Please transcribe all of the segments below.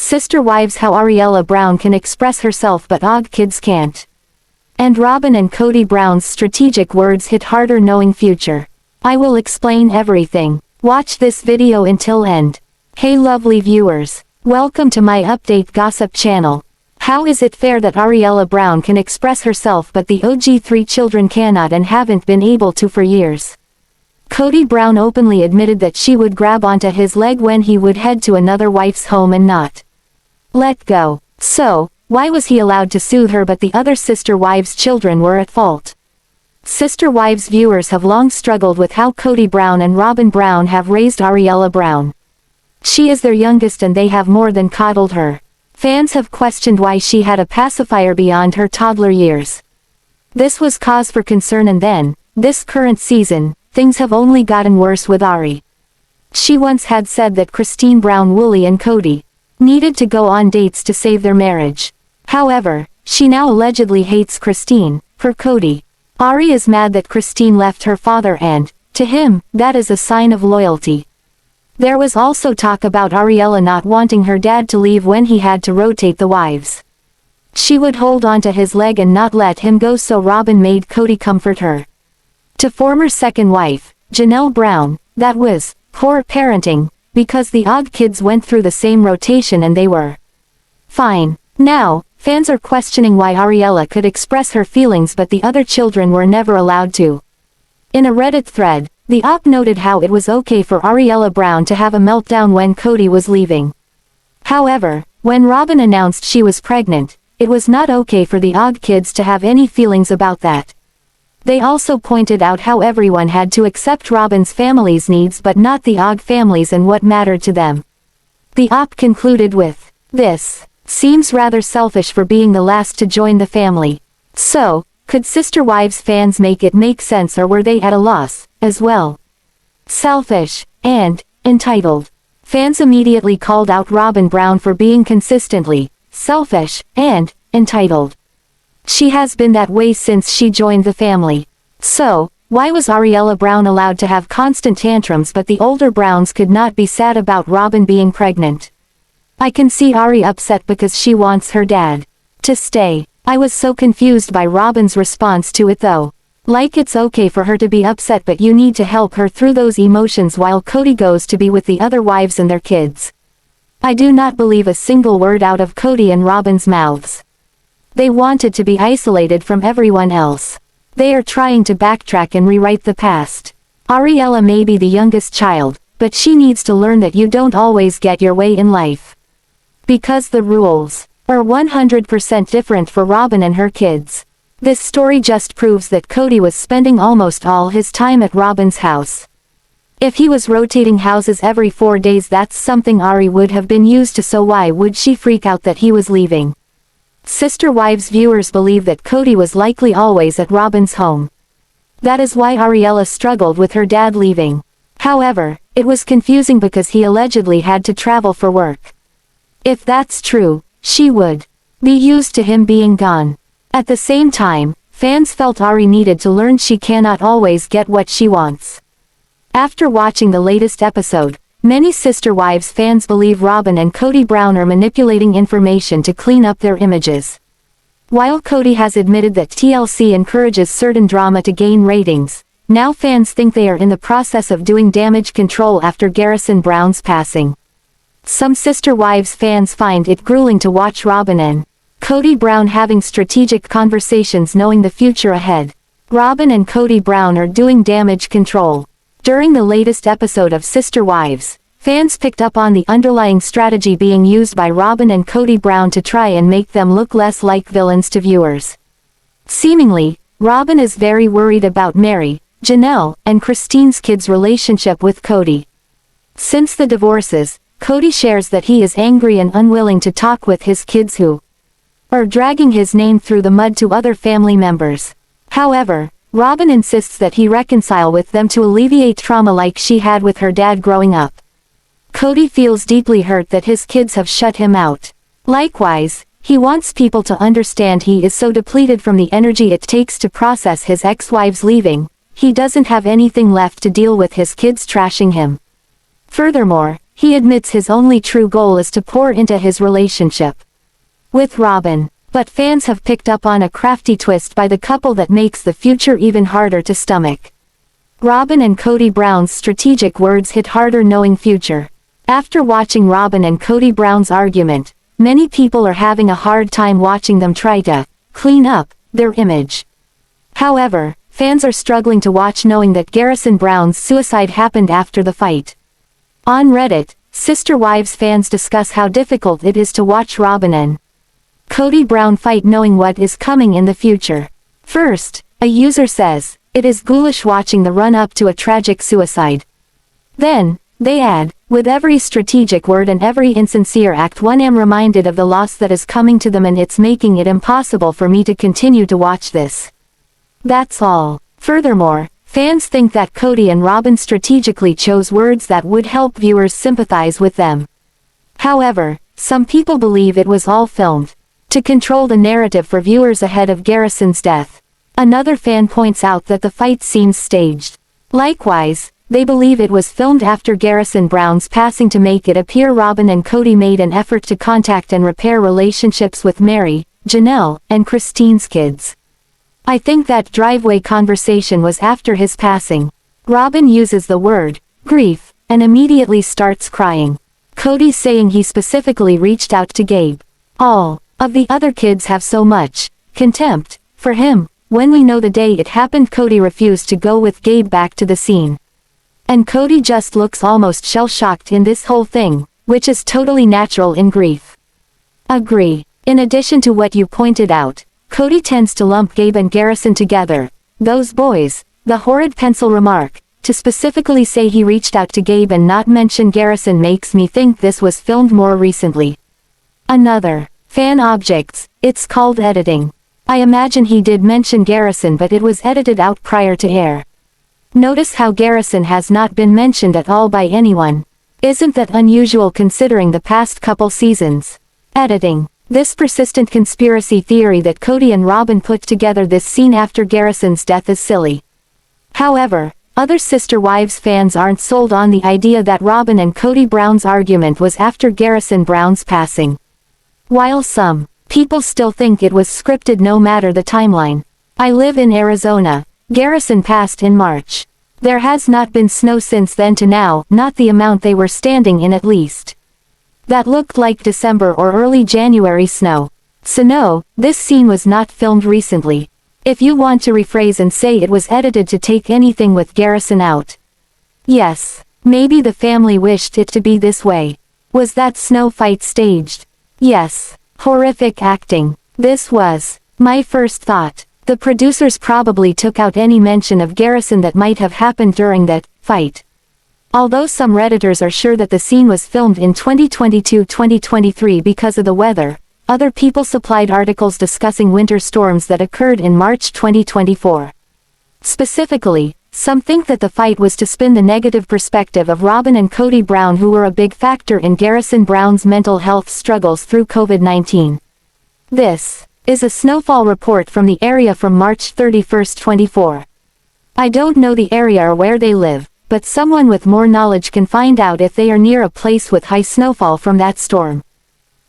Sister Wives: How Ariella Brown Can Express Herself But Og Kids Can't. And Robyn and Kody Brown's strategic words hit harder knowing future. I will explain everything. Watch this video until end. Hey lovely viewers. Welcome to my update gossip channel. How is it fair that Ariella Brown can express herself but the OG 3 children cannot and haven't been able to for years? Kody Brown openly admitted that she would grab onto his leg when he would head to another wife's home and not let go. So, why was he allowed to soothe her but the other Sister Wives' children were at fault? Sister Wives viewers have long struggled with how Kody Brown and Robyn Brown have raised Ariella Brown. She is their youngest and they have more than coddled her. Fans have questioned why she had a pacifier beyond her toddler years. This was cause for concern, and then, this current season, things have only gotten worse with Ari. She once had said that Christine Brown Woolley and Kody needed to go on dates to save their marriage. However, she now allegedly hates Christine for Kody. Ari is mad that Christine left her father and, to him, that is a sign of loyalty. There was also talk about Ariella not wanting her dad to leave when he had to rotate the wives. She would hold onto his leg and not let him go, so Robyn made Kody comfort her. To former second wife, Janelle Brown, that was poor parenting, because the Og kids went through the same rotation and they were fine. Now, fans are questioning why Ariella could express her feelings but the other children were never allowed to. In a Reddit thread, the op noted how it was okay for Ariella Brown to have a meltdown when Kody was leaving. However, when Robyn announced she was pregnant, it was not okay for the Og kids to have any feelings about that. They also pointed out how everyone had to accept Robyn's family's needs but not the Og families and what mattered to them. The op concluded with, "This seems rather selfish for being the last to join the family." So, could Sister Wives fans make it make sense, or were they at a loss, as well? Selfish, and entitled. Fans immediately called out Robyn Brown for being consistently selfish and entitled. She has been that way since she joined the family. So, why was Ariella Brown allowed to have constant tantrums but the older Browns could not be sad about Robyn being pregnant? I can see Ari upset because she wants her dad to stay. I was so confused by Robyn's response to it though. Like, it's okay for her to be upset but you need to help her through those emotions while Kody goes to be with the other wives and their kids. I do not believe a single word out of Kody and Robyn's mouths. They wanted to be isolated from everyone else. They are trying to backtrack and rewrite the past. Ariella may be the youngest child, but she needs to learn that you don't always get your way in life. Because the rules are 100% different for Robyn and her kids. This story just proves that Kody was spending almost all his time at Robyn's house. If he was rotating houses every 4 days, that's something Ari would have been used to, so why would she freak out that he was leaving? Sister Wives viewers believe that Kody was likely always at Robyn's home. That is why Ariella struggled with her dad leaving. However, it was confusing because he allegedly had to travel for work. If that's true, she would be used to him being gone. At the same time, fans felt Ari needed to learn she cannot always get what she wants. After watching the latest episode, many Sister Wives fans believe Robyn and Kody Brown are manipulating information to clean up their images. While Kody has admitted that TLC encourages certain drama to gain ratings, now fans think they are in the process of doing damage control after Garrison Brown's passing. Some Sister Wives fans find it grueling to watch Robyn and Kody Brown having strategic conversations knowing the future ahead. Robyn and Kody Brown are doing damage control. During the latest episode of Sister Wives, fans picked up on the underlying strategy being used by Robyn and Kody Brown to try and make them look less like villains to viewers. Seemingly, Robyn is very worried about Meri, Janelle, and Christine's kids' relationship with Kody. Since the divorces, Kody shares that he is angry and unwilling to talk with his kids who are dragging his name through the mud to other family members. However, Robyn insists that he reconcile with them to alleviate trauma like she had with her dad growing up. Kody feels deeply hurt that his kids have shut him out. Likewise, he wants people to understand he is so depleted from the energy it takes to process his ex-wives leaving, he doesn't have anything left to deal with his kids trashing him. Furthermore, he admits his only true goal is to pour into his relationship with Robyn. But fans have picked up on a crafty twist by the couple that makes the future even harder to stomach. Robyn and Kody Brown's strategic words hit harder knowing future. After watching Robyn and Kody Brown's argument, many people are having a hard time watching them try to clean up their image. However, fans are struggling to watch knowing that Garrison Brown's suicide happened after the fight. On Reddit, Sister Wives fans discuss how difficult it is to watch Robyn and Kody Brown fight knowing what is coming in the future. First, a user says, "It is ghoulish watching the run-up to a tragic suicide." Then, they add, "With every strategic word and every insincere act one am reminded of the loss that is coming to them and it's making it impossible for me to continue to watch this." That's all. Furthermore, fans think that Kody and Robyn strategically chose words that would help viewers sympathize with them. However, some people believe it was all filmed to control the narrative for viewers ahead of Garrison's death. Another fan points out that the fight seems staged. Likewise, they believe it was filmed after Garrison Brown's passing to make it appear Robyn and Kody made an effort to contact and repair relationships with Meri, Janelle, and Christine's kids. I think that driveway conversation was after his passing. Robyn uses the word grief and immediately starts crying. Kody saying he specifically reached out to Gabe. All of the other kids have so much contempt for him. When we know the day it happened, Kody refused to go with Gabe back to the scene. And Kody just looks almost shell-shocked in this whole thing, which is totally natural in grief. Agree. In addition to what you pointed out, Kody tends to lump Gabe and Garrison together. Those boys, the horrid pencil remark, to specifically say he reached out to Gabe and not mention Garrison makes me think this was filmed more recently. Another fan objects, it's called editing. I imagine he did mention Garrison but it was edited out prior to air. Notice how Garrison has not been mentioned at all by anyone. Isn't that unusual considering the past couple seasons? Editing. This persistent conspiracy theory that Kody and Robyn put together this scene after Garrison's death is silly. However, other Sister Wives fans aren't sold on the idea that Robyn and Kody Brown's argument was after Garrison Brown's passing. While some people still think it was scripted no matter the timeline. I live in Arizona. Garrison passed in March. There has not been snow since then to now, not the amount they were standing in at least. That looked like December or early January snow. So no, this scene was not filmed recently. If you want to rephrase and say it was edited to take anything with Garrison out. Yes, maybe the family wished it to be this way. Was that snow fight staged? Yes. Horrific acting. This was my first thought. The producers probably took out any mention of Garrison that might have happened during that fight. Although some Redditors are sure that the scene was filmed in 2022-2023 because of the weather, other people supplied articles discussing winter storms that occurred in March 2024. Specifically, some think that the fight was to spin the negative perspective of Robyn and Kody Brown, who were a big factor in Garrison Brown's mental health struggles through COVID-19. This is a snowfall report from the area from March 31, 24. I don't know the area or where they live, but someone with more knowledge can find out if they are near a place with high snowfall from that storm.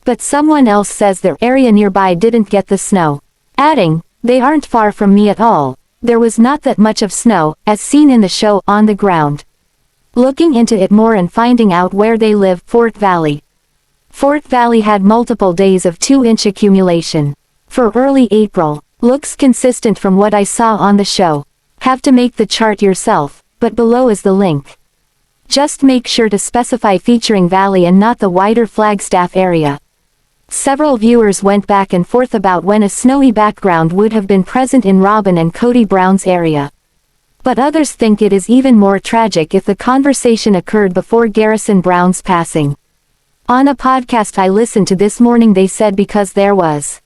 But someone else says their area nearby didn't get the snow. Adding, they aren't far from me at all. There was not that much of snow, as seen in the show, on the ground. Looking into it more and finding out where they live, Fort Valley. Fort Valley had multiple days of 2-inch accumulation. For early April, looks consistent from what I saw on the show. Have to make the chart yourself, but below is the link. Just make sure to specify featuring Valley and not the wider Flagstaff area. Several viewers went back and forth about when a snowy background would have been present in Robyn and Kody Brown's area. But others think it is even more tragic if the conversation occurred before Garrison Brown's passing. On a podcast I listened to this morning, they said because there was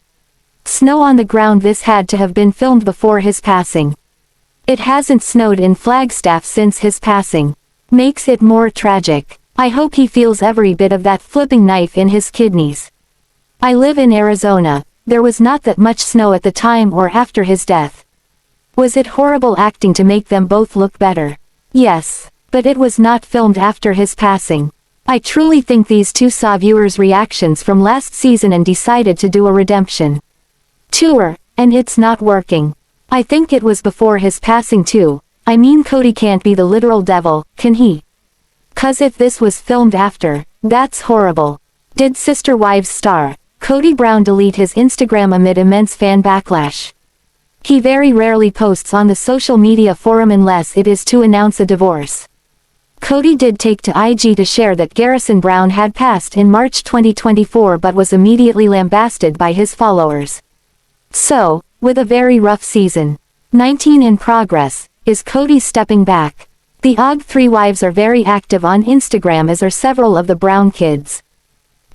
snow on the ground, this had to have been filmed before his passing. It hasn't snowed in Flagstaff since his passing. Makes it more tragic. I hope he feels every bit of that flipping knife in his kidneys. I live in Arizona. There was not that much snow at the time or after his death. Was it horrible acting to make them both look better? Yes, but it was not filmed after his passing. I truly think these two saw viewers' reactions from last season and decided to do a redemption tour, and it's not working. I think it was before his passing too. I mean, Kody can't be the literal devil, can he? 'Cause if this was filmed after, that's horrible. Did Sister Wives star Kody Brown delete his Instagram amid immense fan backlash? He very rarely posts on the social media forum unless it is to announce a divorce. Kody did take to IG to share that Garrison Brown had passed in March 2024 but was immediately lambasted by his followers. So, with a very rough season 19 in progress, is Kody stepping back? The Og3 wives are very active on Instagram, as are several of the Brown kids.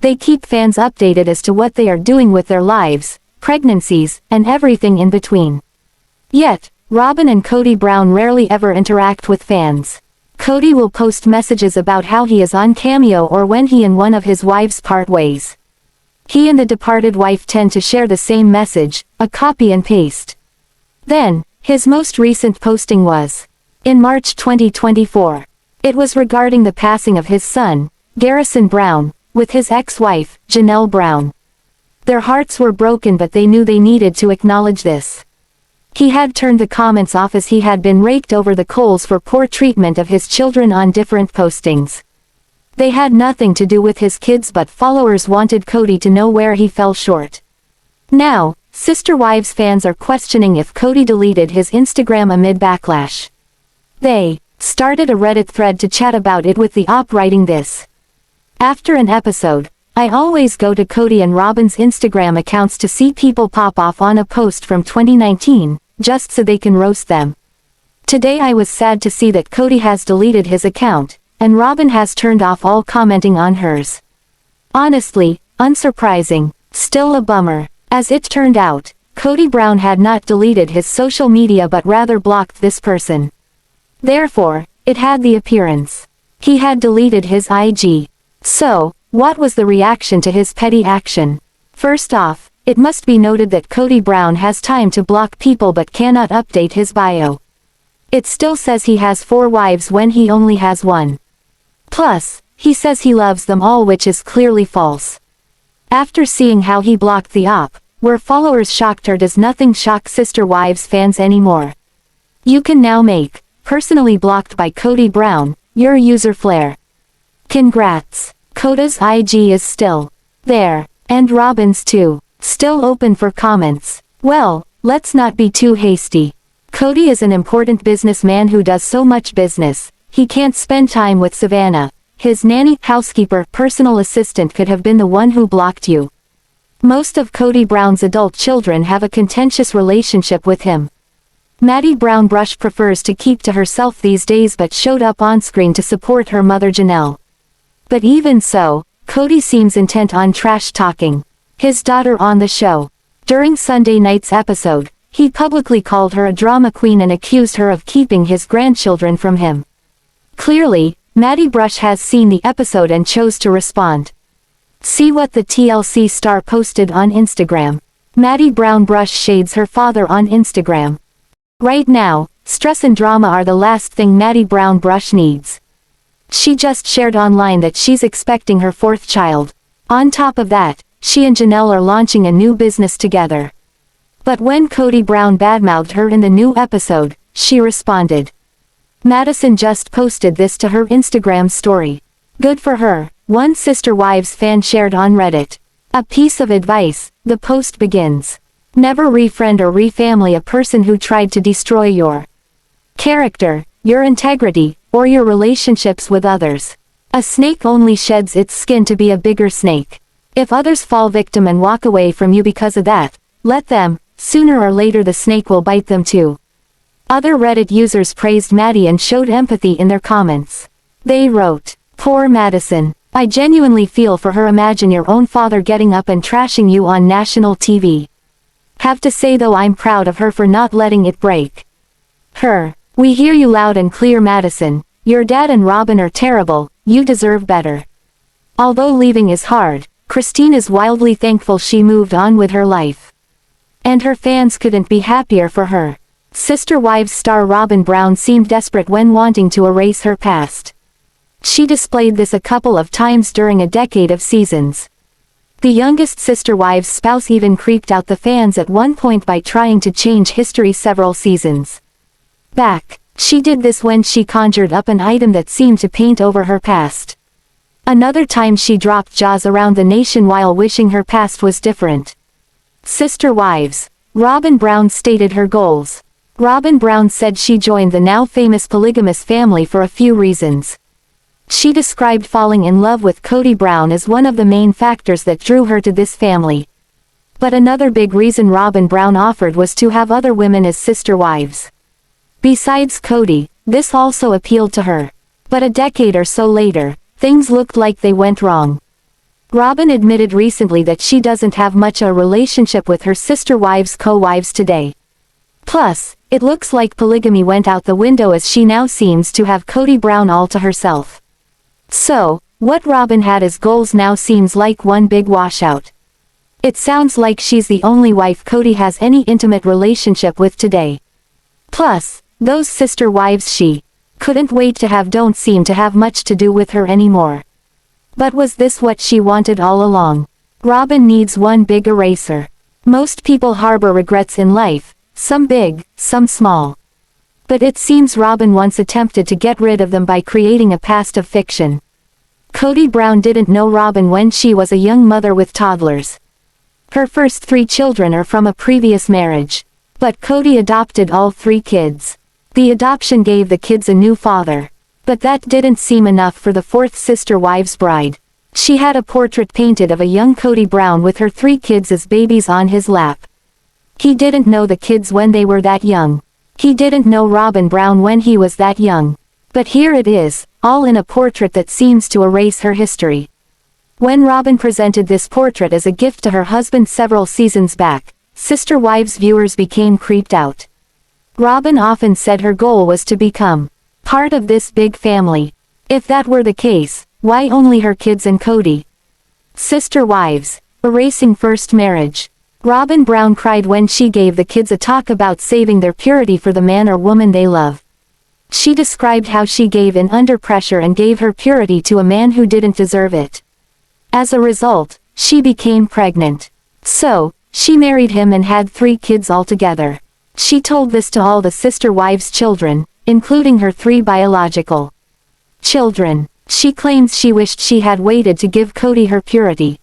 They keep fans updated as to what they are doing with their lives, pregnancies, and everything in between. Yet, Robyn and Kody Brown rarely ever interact with fans. Kody will post messages about how he is on Cameo or when he and one of his wives part ways. He and the departed wife tend to share the same message, a copy and paste. Then, his most recent posting was in March 2024. It was regarding the passing of his son, Garrison Brown, with his ex-wife, Janelle Brown. Their hearts were broken, but they knew they needed to acknowledge this. He had turned the comments off as he had been raked over the coals for poor treatment of his children on different postings. They had nothing to do with his kids, but followers wanted Kody to know where he fell short. Now, Sister Wives fans are questioning if Kody deleted his Instagram amid backlash. They started a Reddit thread to chat about it, with the op writing this. After an episode, I always go to Kody and Robyn's Instagram accounts to see people pop off on a post from 2019, just so they can roast them. Today I was sad to see that Kody has deleted his account, and Robyn has turned off all commenting on hers. Honestly, unsurprising, still a bummer. As it turned out, Kody Brown had not deleted his social media but rather blocked this person. Therefore, it had the appearance he had deleted his IG. So, what was the reaction to his petty action? First off, it must be noted that Kody Brown has time to block people but cannot update his bio. It still says he has 4 wives when he only has 1. Plus, he says he loves them all, which is clearly false. After seeing how he blocked the op, were followers shocked, or does nothing shock Sister Wives fans anymore? You can now make personally blocked by Kody Brown your user flair. Congrats. Koda's IG is still there, and Robyn's too, still open for comments. Well, let's not be too hasty. Kody is an important businessman who does so much business, he can't spend time with Savannah. His nanny, housekeeper, personal assistant could have been the one who blocked you. Most of Kody Brown's adult children have a contentious relationship with him. Maddie Brown Brush prefers to keep to herself these days but showed up on screen to support her mother Janelle. But even so, Kody seems intent on trash-talking his daughter on the show. During Sunday night's episode, he publicly called her a drama queen and accused her of keeping his grandchildren from him. Clearly, Maddie Brush has seen the episode and chose to respond. See what the TLC star posted on Instagram. Maddie Brown Brush shades her father on Instagram. Right now, stress and drama are the last thing Maddie Brown Brush needs. She just shared online that she's expecting her 4th child. On top of that, she and Janelle are launching a new business together. But when Kody Brown badmouthed her in the new episode, she responded. Madison just posted this to her Instagram story. Good for her, one Sister Wives fan shared on Reddit. A piece of advice, the post begins. Never refriend or refamily a person who tried to destroy your character, your integrity, or your relationships with others. A snake only sheds its skin to be a bigger snake. If others fall victim and walk away from you because of that, let them. Sooner or later the snake will bite them too. Other Reddit users praised Maddie and showed empathy in their comments. They wrote, "Poor Madison. I genuinely feel for her. Imagine your own father getting up and trashing you on national TV. Have to say though, I'm proud of her for not letting it break her. We hear you loud and clear, Madison. Your dad and Robyn are terrible, you deserve better." Although leaving is hard, Christine is wildly thankful she moved on with her life. And her fans couldn't be happier for her. Sister Wives star Robyn Brown seemed desperate when wanting to erase her past. She displayed this a couple of times during a decade of seasons. The youngest sister wives' spouse even creeped out the fans at one point by trying to change history several seasons back. She did this when she conjured up an item that seemed to paint over her past. Another time she dropped jaws around the nation while wishing her past was different. Sister wives. Robyn Brown stated her goals. Robyn Brown said she joined the now famous polygamous family for a few reasons. She described falling in love with Kody Brown as one of the main factors that drew her to this family. But another big reason Robyn Brown offered was to have other women as sister wives. Besides Kody, this also appealed to her. But a decade or so later, things looked like they went wrong. Robyn admitted recently that she doesn't have much a relationship with her sister wives' co-wives today. Plus, it looks like polygamy went out the window as she now seems to have Kody Brown all to herself. So, what Robyn had as goals now seems like one big washout. It sounds like she's the only wife Kody has any intimate relationship with today. Plus, those sister wives she couldn't wait to have don't seem to have much to do with her anymore. But was this what she wanted all along? Robyn needs one big eraser. Most people harbor regrets in life, some big, some small. But it seems Robyn once attempted to get rid of them by creating a past of fiction. Kody Brown didn't know Robyn when she was a young mother with toddlers. Her first 3 children are from a previous marriage. But Kody adopted all 3 kids. The adoption gave the kids a new father. But that didn't seem enough for the 4th sister wives' bride. She had a portrait painted of a young Kody Brown with her 3 kids as babies on his lap. He didn't know the kids when they were that young. He didn't know Robyn Brown when he was that young. But here it is, all in a portrait that seems to erase her history. When Robyn presented this portrait as a gift to her husband several seasons back, sister wives viewers became creeped out. Robyn often said her goal was to become part of this big family. If that were the case, why only her kids and Kody? Sister wives, erasing first marriage. Robyn Brown cried when she gave the kids a talk about saving their purity for the man or woman they love. She described how she gave in under pressure and gave her purity to a man who didn't deserve it. As a result, she became pregnant. So, she married him and had 3 kids altogether. She told this to all the sister wives' children, including her 3 biological children. She claims she wished she had waited to give Kody her purity.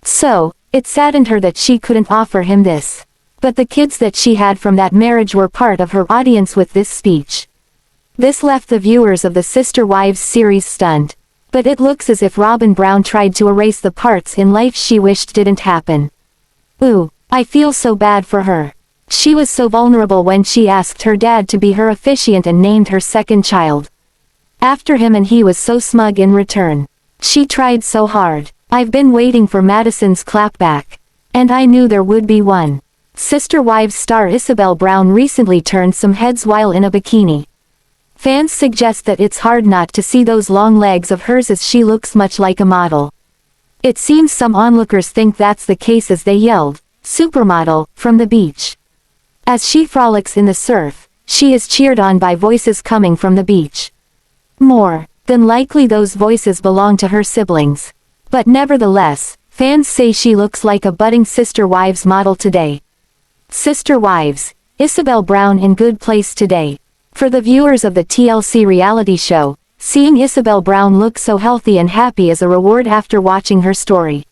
So, it saddened her that she couldn't offer him this. But the kids that she had from that marriage were part of her audience with this speech. This left the viewers of the Sister Wives series stunned. But it looks as if Robyn Brown tried to erase the parts in life she wished didn't happen. Ooh, I feel so bad for her. She was so vulnerable when she asked her dad to be her officiant and named her second child after him, and he was so smug in return. She tried so hard. I've been waiting for Madison's clapback. And I knew there would be one. Sister Wives star Ipbw Brown recently turned some heads while in a bikini. Fans suggest that it's hard not to see those long legs of hers as she looks much like a model. It seems some onlookers think that's the case as they yelled, "Supermodel," from the beach. As she frolics in the surf, she is cheered on by voices coming from the beach. More than likely those voices belong to her siblings. But nevertheless, fans say she looks like a budding Sister Wives model today. Sister Wives, Ipbw Brown in good place today. For the viewers of the TLC reality show, seeing Ipbw Brown look so healthy and happy is a reward after watching her story.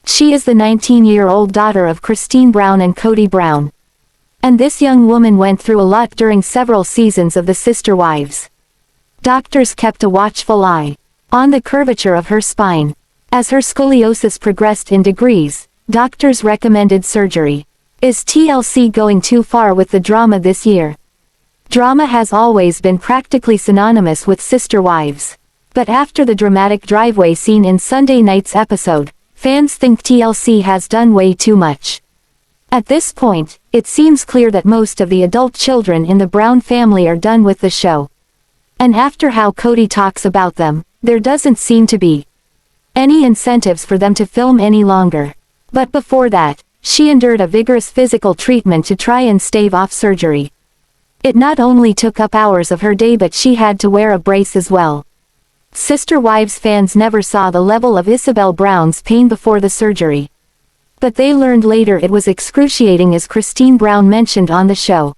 She is the 19-year-old daughter of Christine Brown and Kody Brown. And this young woman went through a lot during several seasons of the Sister Wives. Doctors kept a watchful eye on the curvature of her spine. As her scoliosis progressed in degrees, doctors recommended surgery. Is TLC going too far with the drama this year? Drama has always been practically synonymous with Sister Wives. But after the dramatic driveway scene in Sunday night's episode, fans think TLC has done way too much. At this point, it seems clear that most of the adult children in the Brown family are done with the show. And after how Kody talks about them, there doesn't seem to be any incentives for them to film any longer. But before that, she endured a vigorous physical treatment to try and stave off surgery. It not only took up hours of her day, but she had to wear a brace as well. Sister Wives fans never saw the level of Ipbw Brown's pain before the surgery. But they learned later it was excruciating, as Christine Brown mentioned on the show.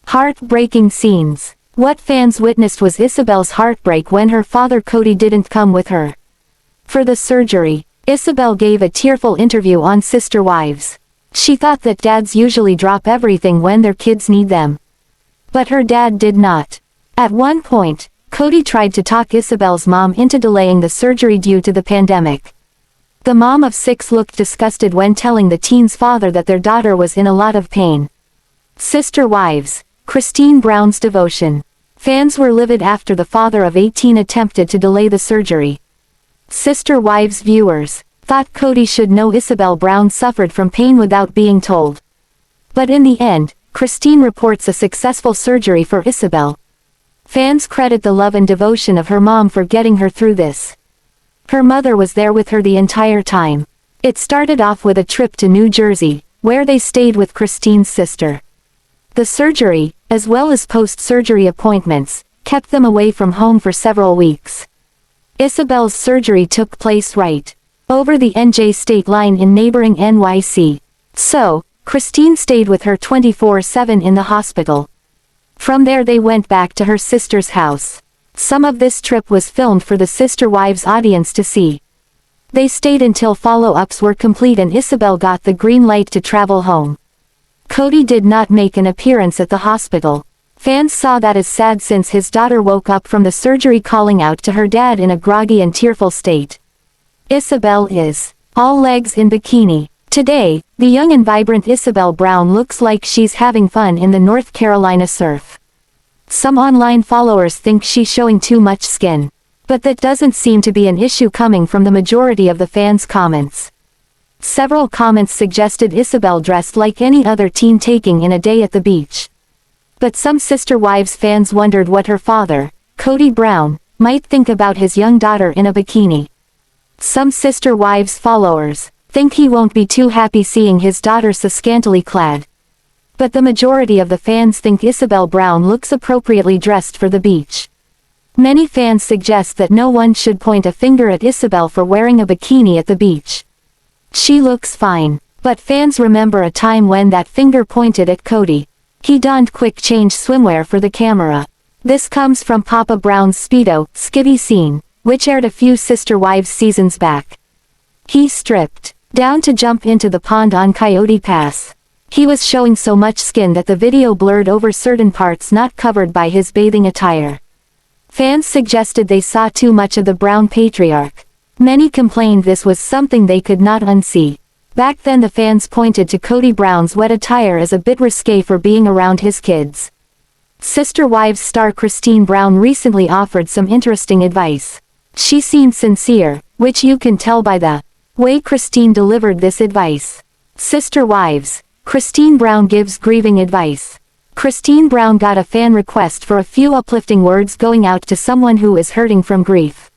Heartbreaking scenes. What fans witnessed was Ipbw's heartbreak when her father Kody didn't come with her for the surgery. Ipbw gave a tearful interview on Sister Wives. She thought that dads usually drop everything when their kids need them. But her dad did not. At one point, Kody tried to talk Ipbw's mom into delaying the surgery due to the pandemic. The mom of 6 looked disgusted when telling the teen's father that their daughter was in a lot of pain. Sister Wives. Christine Brown's devotion. Fans were livid after the father of 18 attempted to delay the surgery. Sister Wives viewers thought Kody should know Ipbw Brown suffered from pain without being told. But in the end, Christine reports a successful surgery for Ipbw. Fans credit the love and devotion of her mom for getting her through this. Her mother was there with her the entire time. It started off with a trip to New Jersey, where they stayed with Christine's sister. The surgery, as well as post-surgery appointments, kept them away from home for several weeks. Ipbw's surgery took place right over the NJ state line in neighboring NYC. So, Christine stayed with her 24/7 in the hospital. From there they went back to her sister's house. Some of this trip was filmed for the Sister Wives audience to see. They stayed until follow-ups were complete and Ipbw got the green light to travel home. Kody did not make an appearance at the hospital. Fans saw that as sad since his daughter woke up from the surgery calling out to her dad in a groggy and tearful state. Ipbw is all legs in bikini. Today, the young and vibrant Ipbw Brown looks like she's having fun in the North Carolina surf. Some online followers think she's showing too much skin. But that doesn't seem to be an issue coming from the majority of the fans' comments. Several comments suggested Ipbw dressed like any other teen taking in a day at the beach. But some Sister Wives fans wondered what her father, Kody Brown, might think about his young daughter in a bikini. Some Sister Wives followers think he won't be too happy seeing his daughter so scantily clad. But the majority of the fans think Ipbw Brown looks appropriately dressed for the beach. Many fans suggest that no one should point a finger at Ipbw for wearing a bikini at the beach. She looks fine, but fans remember a time when that finger pointed at Kody. He donned quick change swimwear for the camera. This comes from Papa Brown's Speedo, skivvy scene, which aired a few Sister Wives seasons back. He stripped down to jump into the pond on Coyote Pass. He was showing so much skin that the video blurred over certain parts not covered by his bathing attire. Fans suggested they saw too much of the Brown patriarch. Many complained this was something they could not unsee. Back then the fans pointed to Kody Brown's wet attire as a bit risque for being around his kids. Sister Wives star Christine Brown recently offered some interesting advice. She seemed sincere, which you can tell by the way Christine delivered this advice. Sister Wives. Christine Brown gives grieving advice. Christine Brown got a fan request for a few uplifting words going out to someone who is hurting from grief.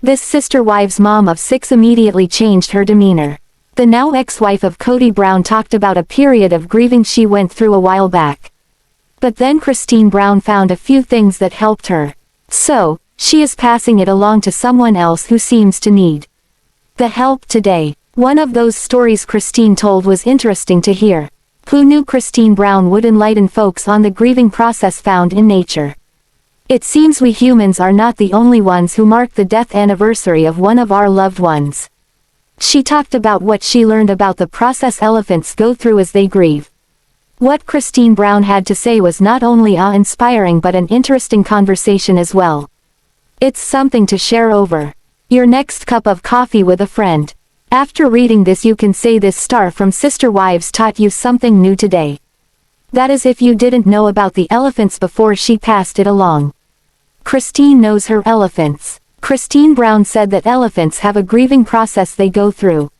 This Sister Wives mom of 6 immediately changed her demeanor. The now ex-wife of Kody Brown talked about a period of grieving she went through a while back. But then Christine Brown found a few things that helped her. So, she is passing it along to someone else who seems to need the help today. One of those stories Christine told was interesting to hear. Who knew Christine Brown would enlighten folks on the grieving process found in nature? It seems we humans are not the only ones who mark the death anniversary of one of our loved ones. She talked about what she learned about the process elephants go through as they grieve. What Christine Brown had to say was not only awe-inspiring but an interesting conversation as well. It's something to share over your next cup of coffee with a friend. After reading this you can say this star from Sister Wives taught you something new today. That is if you didn't know about the elephants before she passed it along. Christine knows her elephants. Christine Brown said that elephants have a grieving process they go through.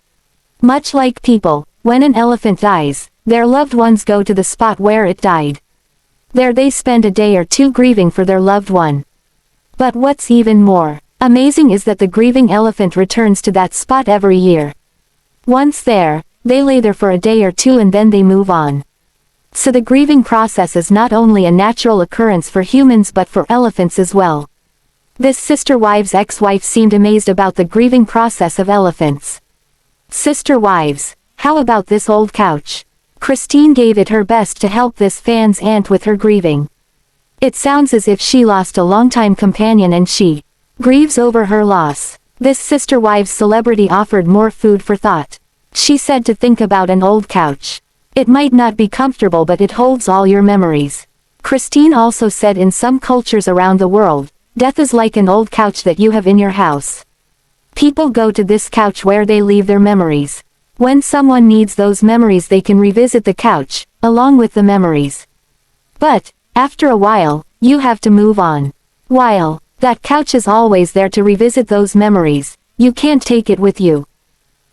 Much like people, when an elephant dies, their loved ones go to the spot where it died. There they spend a day or two grieving for their loved one. But what's even more amazing is that the grieving elephant returns to that spot every year. Once there, they lay there for a day or two and then they move on. So the grieving process is not only a natural occurrence for humans but for elephants as well. This sister wives' ex-wife seemed amazed about the grieving process of elephants. Sister wives, how about this old couch? Christine gave it her best to help this fan's aunt with her grieving. It sounds as if she lost a longtime companion and she grieves over her loss. This sister wives celebrity offered more food for thought. She said to think about an old couch. It might not be comfortable but it holds all your memories. Christine also said in some cultures around the world, death is like an old couch that you have in your house. People go to this couch where they leave their memories. When someone needs those memories they can revisit the couch, along with the memories. But, after a while, you have to move on. While that couch is always there to revisit those memories, you can't take it with you.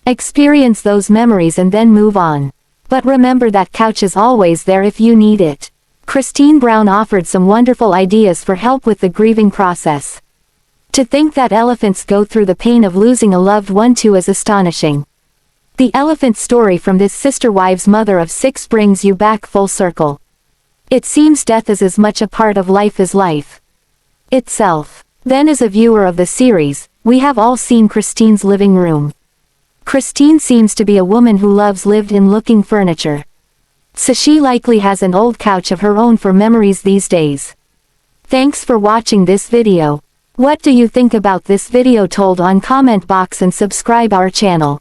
Experience those memories and then move on. But remember that couch is always there if you need it. Christine Brown offered some wonderful ideas for help with the grieving process. To think that elephants go through the pain of losing a loved one too is astonishing. The elephant story from this sister wives' mother of 6 brings you back full circle. It seems death is as much a part of life as life itself. Then as a viewer of the series, we have all seen Christine's living room. Christine seems to be a woman who loves lived-in looking furniture. So she likely has an old couch of her own for memories these days. Thanks for watching this video. What do you think about this video? Told on comment box and subscribe our channel.